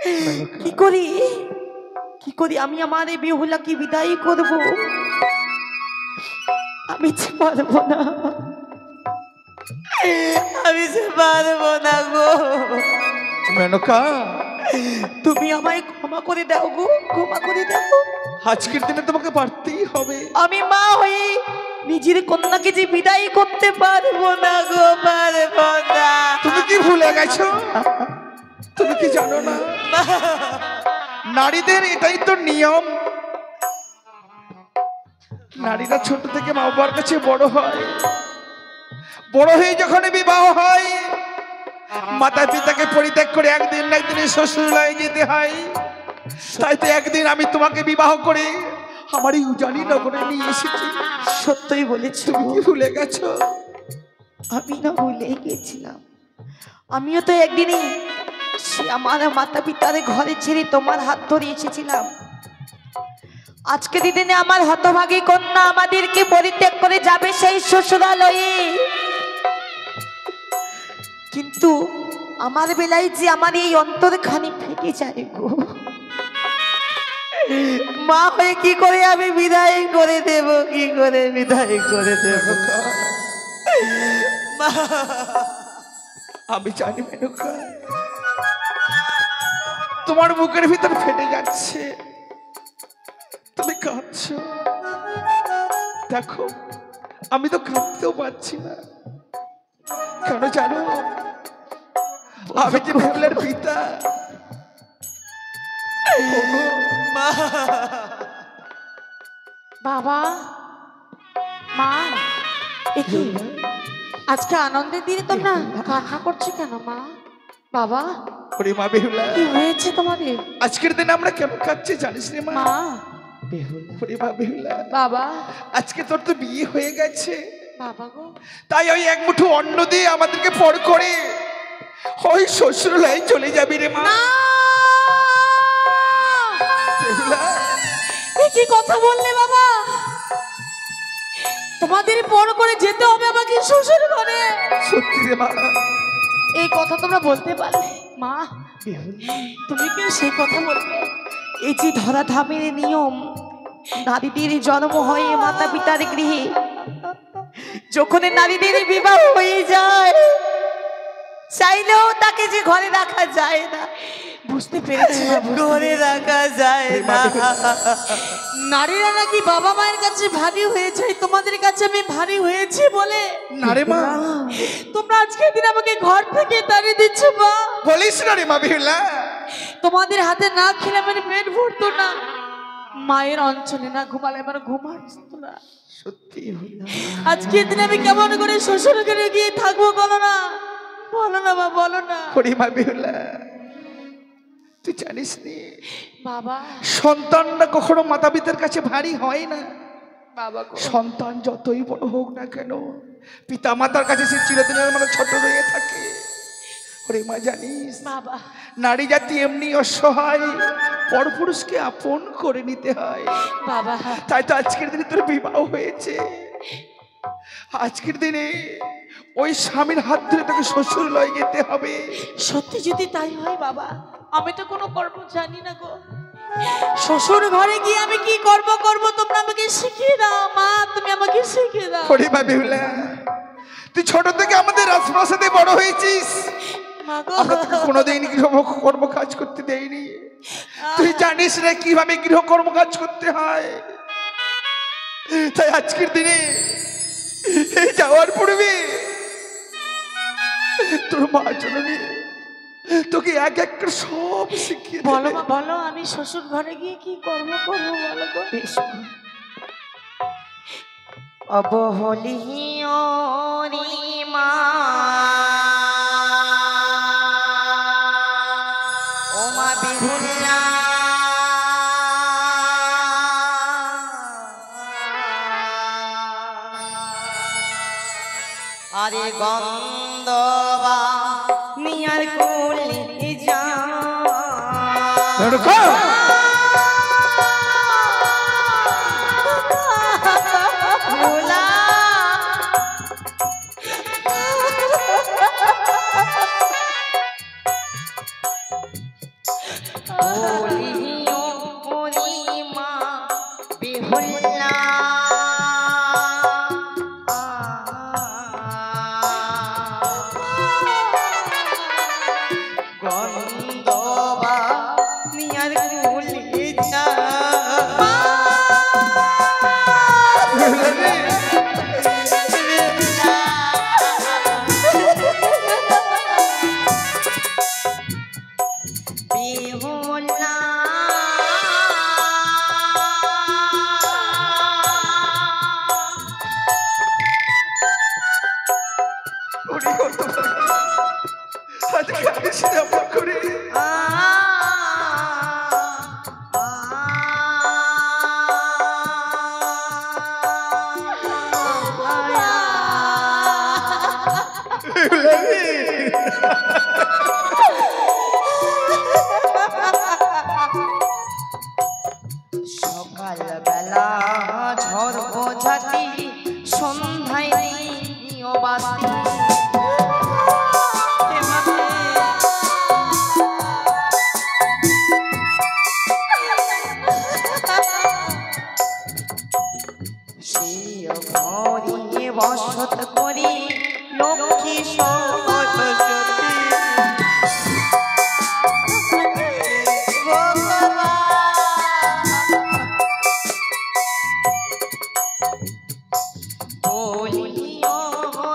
কি করি আমি আমার এই বেহুলাকে বিদায় করব? আমি যে পারবো না, আমি যে পারবো না গো। মেনকা, তুমি আমায় ক্ষমা করে দাও গো, ক্ষমা করে দাও। আজকের দিনে তোমাকে পারতেই হবে। আমি মা হয়ে নিজের কন্যাকে যে বিদায় করতে পারবো না গো, পারবো না। তুমি কি ভুলে গেছো? তুমি কি জানো না নারীদের এটাই তো নিয়ম। নারীরা ছোট থেকে মা বাবার কাছে বড় হয়, বড় হয়ে যখন বিবাহ হয় মাতা পিতাকে পরিত্যাগ করে একদিন না একদিন শ্বশুরালয়ে যেতে হয়। তাই তো একদিন আমি তোমাকে বিবাহ করে আমার এই উজানি নগরে নিয়ে এসেছি। সত্যই বলেছো। তুমি কি ভুলে গেছো? আমি না ভুলে গেছিলাম। আমিও তো একদিনই সে আমার মাতা পিতার ঘরে ছেড়ে তোমার হাত ধরে এসেছিলাম। আজকের দিনে আমার হতভাগী কন্যা আমাদেরকে পরিত্যাগ করে যাবে সেই শ্বশুরালয়ে। কিন্তু আমার বেলায় যে আমার এই অন্তরখানি ফেটে যায় গো। মা হয়ে কি করে আমি বিদায় করে দেব, কি করে বিদায় করে দেব? আমি জানি মেনকা, তোমার বুকের ভিতর ফেটে যাচ্ছে, তুমি কাঁদছো। দেখো আমি তো কাঁদতেও পারছি না। কেন জানো? আমি যে বেহুলার পিতা। বাবা মা, একি আজকে আনন্দের দিনে তোমরা কান্না করছো কেন মা? বাবা ওরে মা বেহুলা, কি হয়েছে তোমাদের? আজকের দিনে আমরা কেন কাঁদছি জানিস রে মা? মা বেহুলা, ওরে মা বেহুলা, বাবা আজকে তোর তো বিয়ে হয়ে গেছে। বাবা গো, তাই ওই এক মুঠো অন্ন দিয়ে আমাদেরকে পর করে ওই শ্বশুরালয়ে চলে যাবি রে মা। বেহুলা, কি কথা বললে বাবা? তোমাদের পর করে যেতে হবে আমাকে শ্বশুর ঘরে? সত্যি রে মা। এই কথা তোমরা বলতে পারলে মা? তুমি কেউ সেই কথা বলবে? এই যে ধরাধামের নিয়ম, নারীদের জন্ম হয় মাতা পিতার গৃহে, যখন নারীদের বিবাহ হয়ে যায় চাইলেও তাকে যে ঘরে রাখা যায় না। বুঝতে পেরেছি, ঘরে রাখা যায় না। নারীরা নাকি বাবা মায়ের কাছে ভারী হয়ে যায়, তোমাদের কাছে আমি ভারী হয়েছি বলে না রে মা, তোমরা আজকের দিন আমাকে ঘর থেকে তাড়িয়ে দিচ্ছ মা। বলিস না রে মা বেহুলা। তোমাদের হাতে না খেলে আমার পেট ভরতো না, মায়ের অঞ্চলে না ঘুমালে আমার ঘুম আসতো না। সত্যি আজকের দিন আমি কেমন করে শ্বশুর ঘরে গিয়ে থাকবো বলো না, বলো না মা, বলো না। ওরে মা বেহুলা, তুই জানিস নি বাবা সন্তানরা কখনো মাতা পিতার কাছে ভারী হয় না। বাবা সন্তান যতই বড় হোক না কেন পিতা মাতার কাছে সে চিরদিনের মানে ছোট রয়ে থাকে। ওরে মা জানিস বাবা, নারী জাতি এমনি অসহায়, পরপুরুষকে আপন করে নিতে হয়। বাবা তাই তো আজকের দিনে তোর বিবাহ হয়েছে। আজকের দিনে ওই স্বামীর হাত ধরে তোকে শ্বশুরালয়ে যেতে হবে। সত্যি যদি তাই হয় বাবা, আমি তো কোনো কর্ম জানি না গো। শ্বশুর ঘরে গিয়ে আমি কি কর্ম করব তোমরা আমাকে শিখিয়ে দাও মা, তুমি আমাকে শিখিয়ে দাও। ওরে মা বেহুলা, তুই ছোট থেকে আমাদের রাজপ্রাসাদে বড় হয়েছিস, আমরা তোকে কোনোদিন গৃহকর্ম কাজ করতে দেয়নি। তুই জানিস না কিভাবে গৃহকর্ম কাজ করতে হয়। তাই আজকের দিনে এই যাওয়ার পূর্বে তোর মা জননী তোকে এক এক করে সব শিখিয়ে বলো দেবে। মা বলো, আমি শ্বশুর ঘরে গিয়ে কি কর্ম করবো বলো গো। অবহলিও মা ও মা বিহুলা, আরে গন্ধবা মিয়ার কোলে যা বলিও ওরে মা বেহুলা গন্ধবা নিয়ার কুলে যা বেহুলা ওরে হতভাগী, আজকে আসি আমার করে। সকালবেলা ঝড় বোঝাতি সন্ধ্যায় নিও বাতি ঘরে বসত করি লক্ষ্মী সঙ্গত সতী বলিও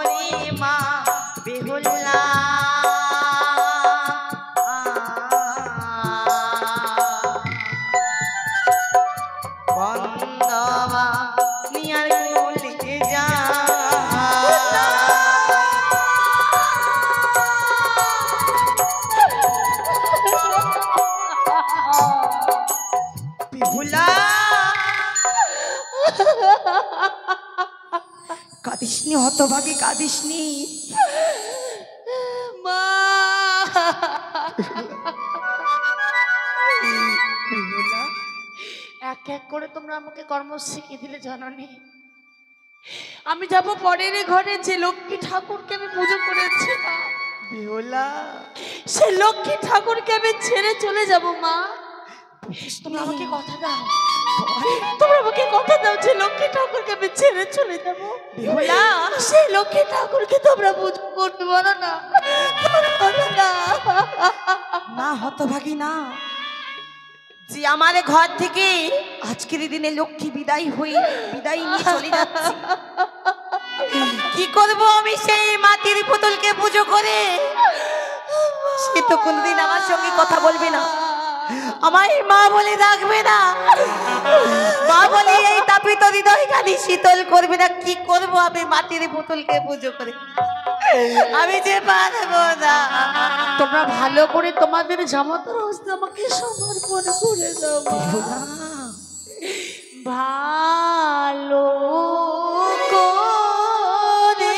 রে মা বেহুলা বন্দবা নিয়ার কুলে যা বেহুলা কাঁদিসনি হতভাগী, কাঁদিসনি মা। এক এক করে তোমরা আমাকে কর্ম শিখিয়ে দিলে জাননি। আমি যাব পরের ঘরে, যে লক্ষ্মী ঠাকুরকে আমি পুজো করেছি মা বেহুলা, সে লক্ষ্মী ঠাকুরকে আমি ছেড়ে চলে যাব মা। তোমরা আমাকে কথা দাও, তোমরা আমাকে কথা দাও যে লক্ষ্মী ঠাকুরকে আমি ছেড়ে চলে যাব বেহুলা। সেই লক্ষ্মী ঠাকুরকে তোমরা পুজো করতে পারো না, না হতভাগী না। যে আমার ঘর থেকে আজকের দিনে লক্ষ্মী বিদায় নিয়ে চলে যাচ্ছে, কি করব আমি সেই মাটির পুতুলকে পুজো করে? সে তো কোনদিন আমার সঙ্গে কথা বলবে না, আমার মা বলে ডাকবে না, মা বলে এই তাপিত হৃদয় খালি শীতল করবে না। কি করব আমি মাটির পুতুলকে পুজো করে? আমি যে পারবো না। তোমরা ভালো করে তোমাদের জামাতার হস্তে আমাকে সমর্পণ করে দাও ভালো করে।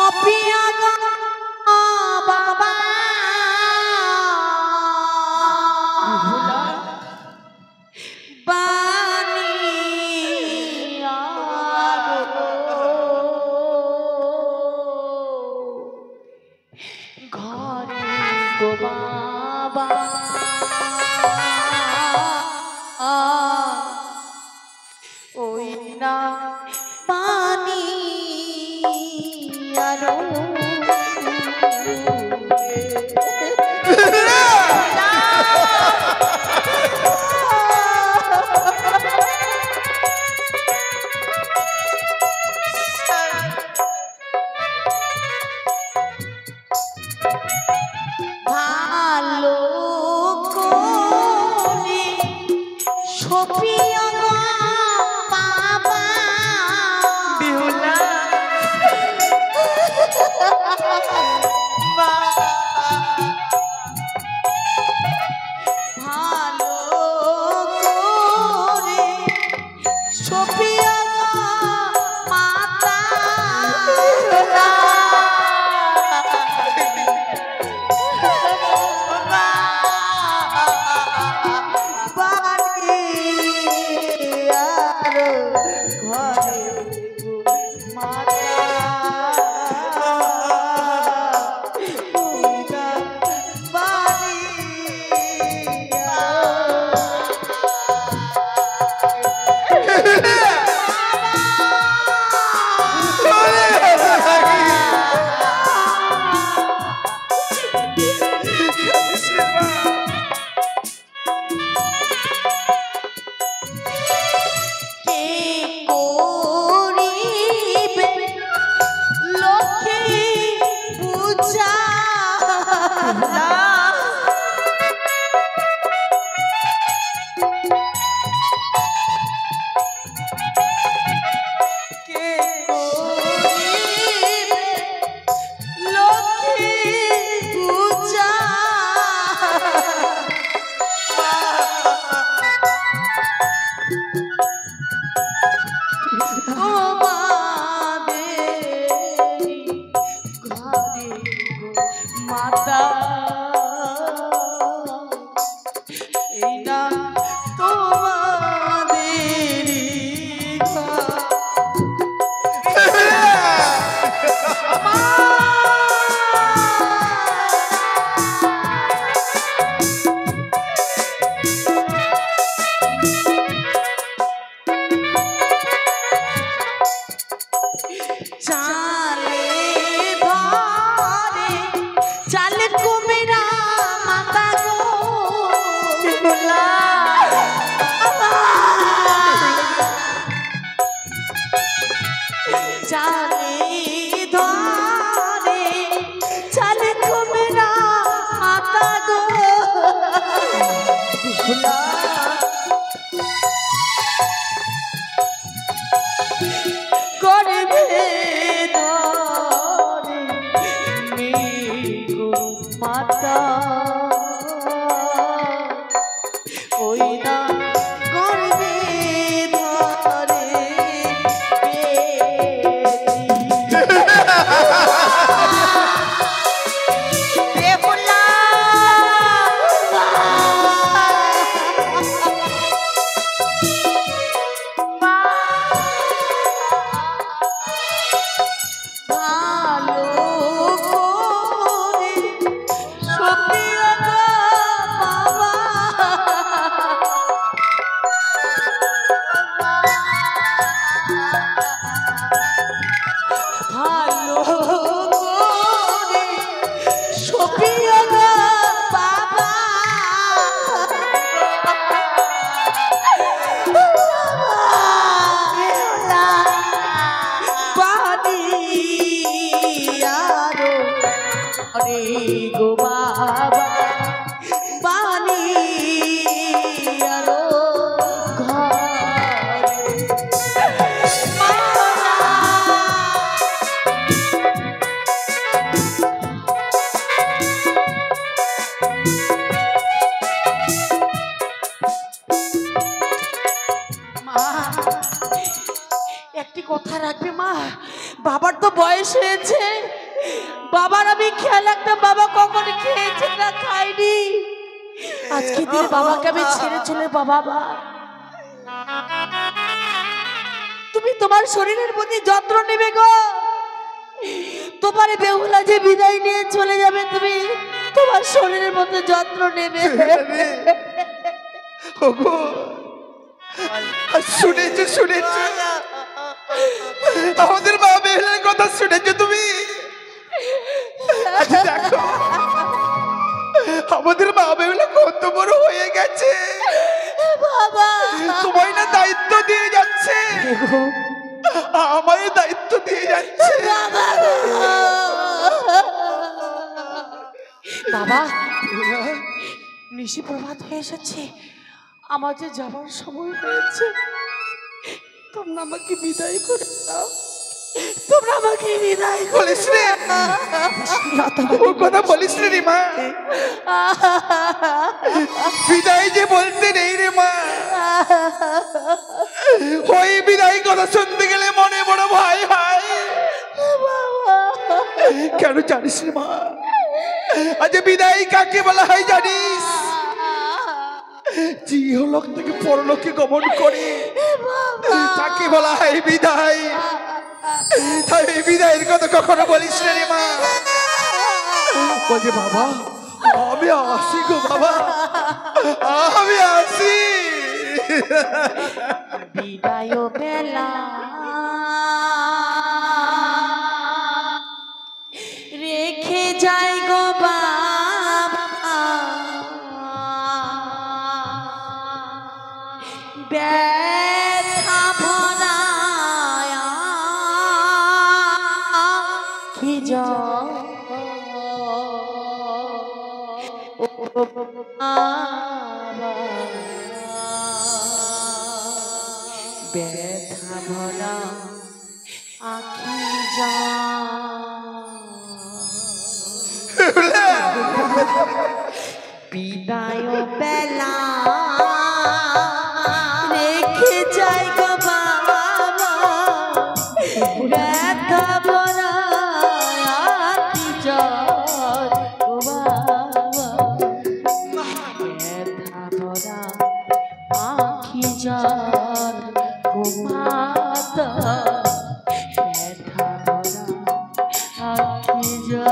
অপিয়া বাবা ঘরে গো বাবা ওই না পানি আরো ভালো একটি কথা রাখবে মা, বাবার তো বয়স হয়েছে, বাবার আমি খেয়াল রাখতাম, বাবা কখন খেয়েছে না খাইনি, আজকে দিন বাবাকে আমি ছেড়ে চলে বাবা, তুমি তোমার শরীরের প্রতি যত্ন নেবে গো, তোমার বেহুলা যে বিদায় নিয়ে চলে যাবে, তুমি তোমার শরীরের মধ্যে যত্ন নেবে। শুনেছো শুনেছো আমাদের মা বেহুলার কথা শুনেছো তুমি? দেখো আমাদের মা বেহুলা কত বড় হয়ে গেছে, বাবা তোমায় না দায়িত্ব দিয়ে যাচ্ছে, আমায় দায়িত্ব দিয়ে যাচ্ছে। বাবা নিশি প্রভাত হয়ে এসেছে, আমার যে যাবার সময় হয়েছে, তোমরা আমাকে বিদায় করে দাও, তোমরা আমাকে বিদায় বলিস রে, ও কথা বলিস রে মা, বিদায় যে বলতে নেই রে মা, ওই বিদায় কথা শুনতে গেলে মনে বড় ভয় হয়। কেন জানিস রে মা, আজ বিদায় কাকে বলা হয় জানিস? যে ইহলোক থেকে পরলোকে গমন করে তাকে বলা হয় বিদায়। তাই বিদায়ের কথা কখনো বলিস না রে মা। বলছে বাবা আমি আসি গো, বাবা আমি আসি। বিদায় বেলা রেখে যাই গো বাবা, ব্যথা ভরা কি ও বাবা ব্যথা ভরা আখি যা বিদায় বেলা রেখে যাই গো বাবা ব্যথা ভরা আখি যা গো বাবা ব্যথা ভরা আখি যা গো মাতা ব্যথা ভরা আখি যা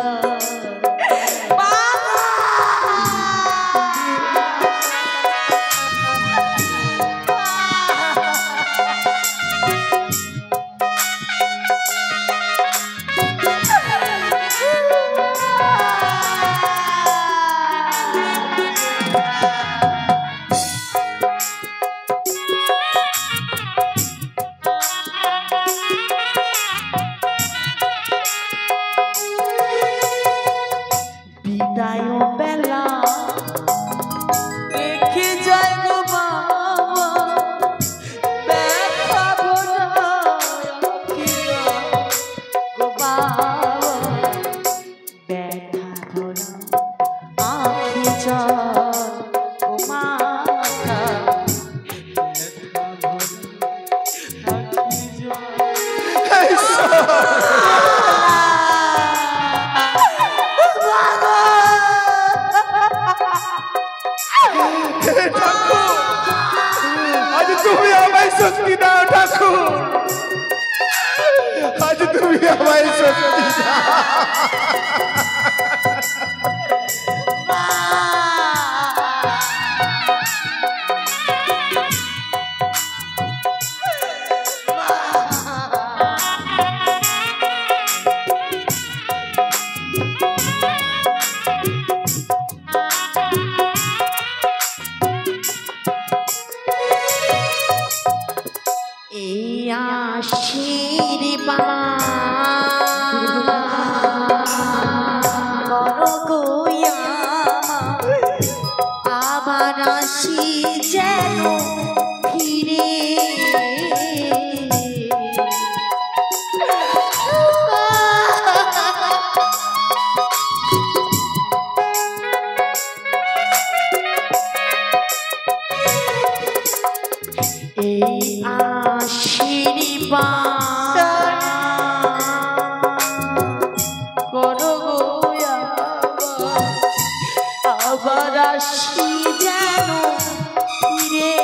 বিদায় বেলা রেখে যায় গো বাবা ব্যথা ভরা আখি যা গো বাবা ব্যথা ভরা আখি যা গো মাতা ব্যথা ভরা আখি যা আজ তুমি আমায় শক্তি দাও ঠাকুর, আজ তুমি আমায় শক্তি দাও। এই আশীর্বাদ করো গো আমার, আবার আসি যেন ফিরে এই আশীর্বাদ করো গো আমার, আবার আসি যেন ফিরে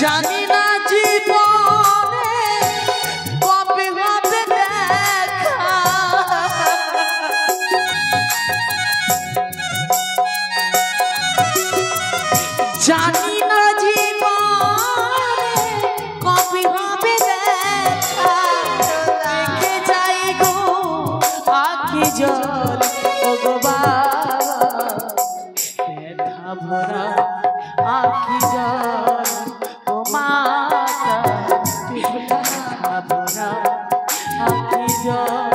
জানি না জীবনে কবে হবে দেখা, জানি না জীবনে কবে হবে দেখা, রেখে যাই গো আখি জল ও গো বাবা ব্যথা ভরা আখি জল ও মাতা ব্যথা ভরা আখি জল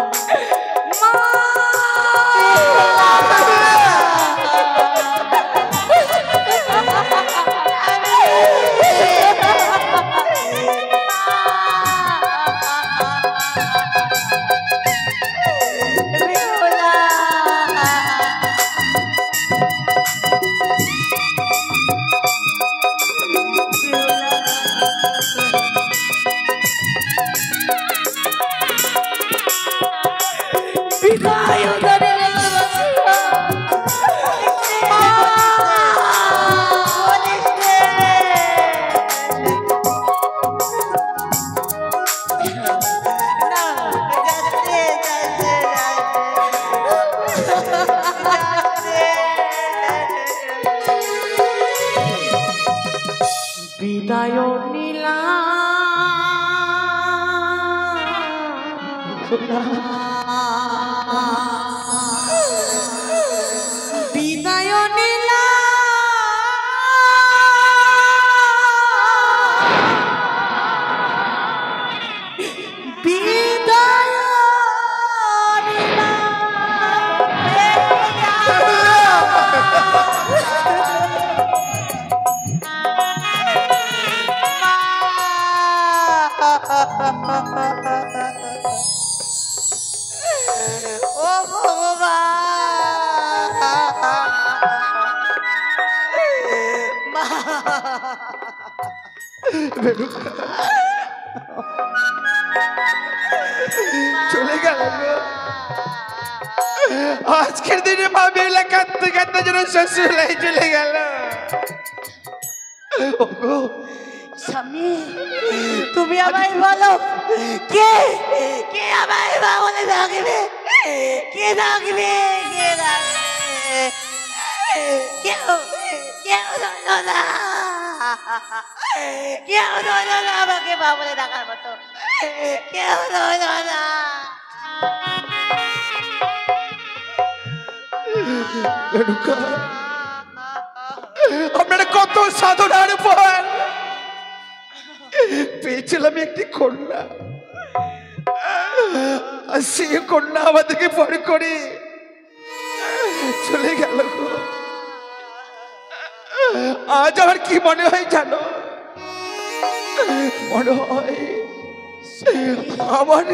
বিদায় নিলাম বিদায় নিলাম মা মেনকা চলে গেল গো। আজকের দিনে মা বেলা কাঁদতে কাঁদতে যেন শ্বশুরাই চলে গেল। ওগো স্বামী, তুমি আমায় বলো, কে কে আমায় মা বলে ডাকবে? কে ডাকবে? কে ডাকবে? কেউ কেউ ধরলো না, কেউ ধরলো না আমাকে মা বলে ডাকার মতো, কেউ ধরলো না। মেনকা আপনারা কত সাধনার পর পেয়েছিলাম একটি কন্যা, আর সে কন্যা আমাদেরকে পরে করে চলে গেল গো। আজ আমার কি মনে হয় জানো? মনে হয় আমার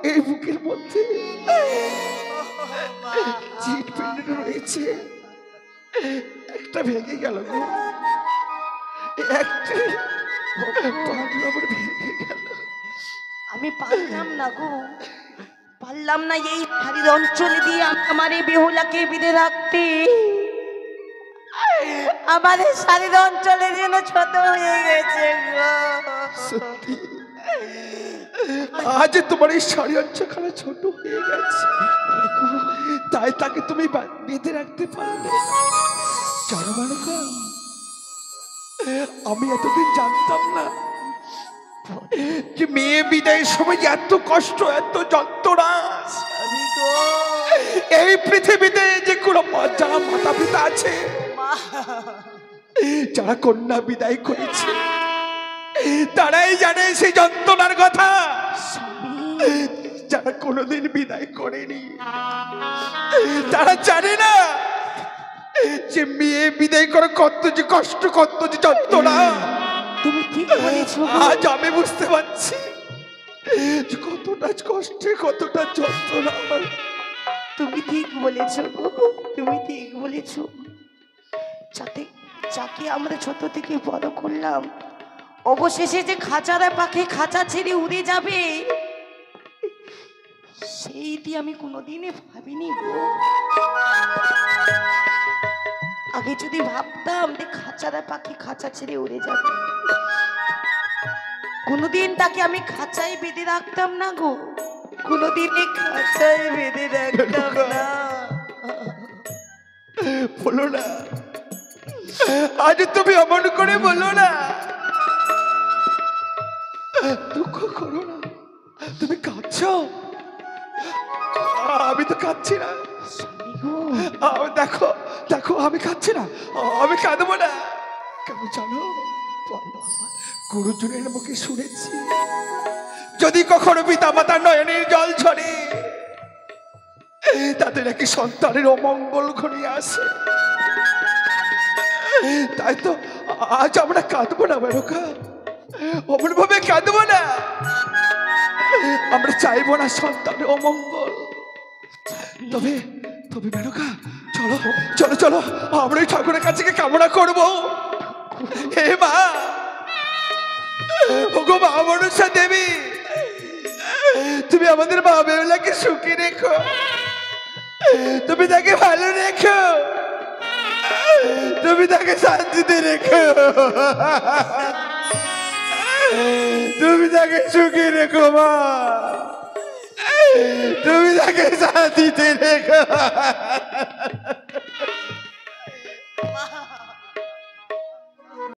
এই বুকের মধ্যে জিট পেন্ডেন্ট রয়েছে, একটা ভেঙে গেল গো। একটা পাগলা আমার ভেঙে গেল। আমি পারলাম না গো, পারলাম না এই বাড়ির অঞ্চলে দিয়ে আমার এই বেহুলাকে বেঁধে রাখতে। আমাদের শাড়ির অঞ্চলে যেন ছোট হয়ে গেছে গো। সত্যি আজ তোমার এই শাড়ি অঞ্চলখানা ছোট হয়ে গেছে, তাই তাকে তুমি বেঁধে রাখতে পারলে। জানো মেনকা, আমি এতদিন জানতাম না যে মেয়ে বিদায়ের সময় এত কষ্ট, এত যন্ত্রণা এই পৃথিবীতে। যে কোনো যারা মাতা পিতা আছে, যারা কন্যা বিদায় করেছে, তারাই জানে সেই যন্ত্রণার কথা। যারা কোনোদিন বিদায় করেনি তারা জানে না যে মেয়ে বিদায় করে কত যে কষ্ট, কত যে যন্ত্রণা। তুমি ঠিক বলেছো। আজ আমি বুঝতে পারছি যে কতটা কষ্টে, কতটা যন্ত্রণা আমার। তুমি ঠিক বলেছো গো, তুমি ঠিক বলেছো। যাকে আমরা ছোট থেকে বড় করলাম, অবশেষে যে খাঁচারা পাখি খাঁচা ছেড়ে উড়ে যাবে, সেইটি আমি কোনোদিনই ভাবিনি গো। আগে যদি ভাবতাম যে খাঁচারা পাখি খাঁচা ছেড়ে উড়ে যাবে, কোনোদিন তাকে আমি খাঁচায় বেঁধে রাখতাম না গো, কোনোদিনই খাঁচায় বেঁধে রাখতাম না। বলো না, আজ তুমি অমন করে বলো না, দুঃখ করো না। তুমি কাঁদছো, আমি তো কাঁদছি না। দেখো দেখো, আমি কাঁদছি না, আমি কাঁদবো না। কেন জানো? গুরুজনের মুখে শুনেছি, যদি কখনো পিতা মাতার নয়নের জল ঝরে, তাদের নাকি সন্তানের অমঙ্গল ঘনিয়ে আসে। তাই তো আজ আমরা কাঁদবো না মেনকা, অমন ভাবে কাঁদবো না। আমরা চাইবো না সন্তানের অমঙ্গল। তবে তবে মেনকা, চলো চলো চলো, আমরা এই ঠাকুরের কাছে কামনা করবো। হে মা, ওগো মা মনসা দেবী, তুমি আমাদের মা বেহুলাকে সুখী রেখো, তুমি তাকে ভালো রেখো, তুমি তাকে শান্তিতে রেখো, তুমি তাকে সুখী রেখো মা, তুমি তাকে শান্তিতে রেখো।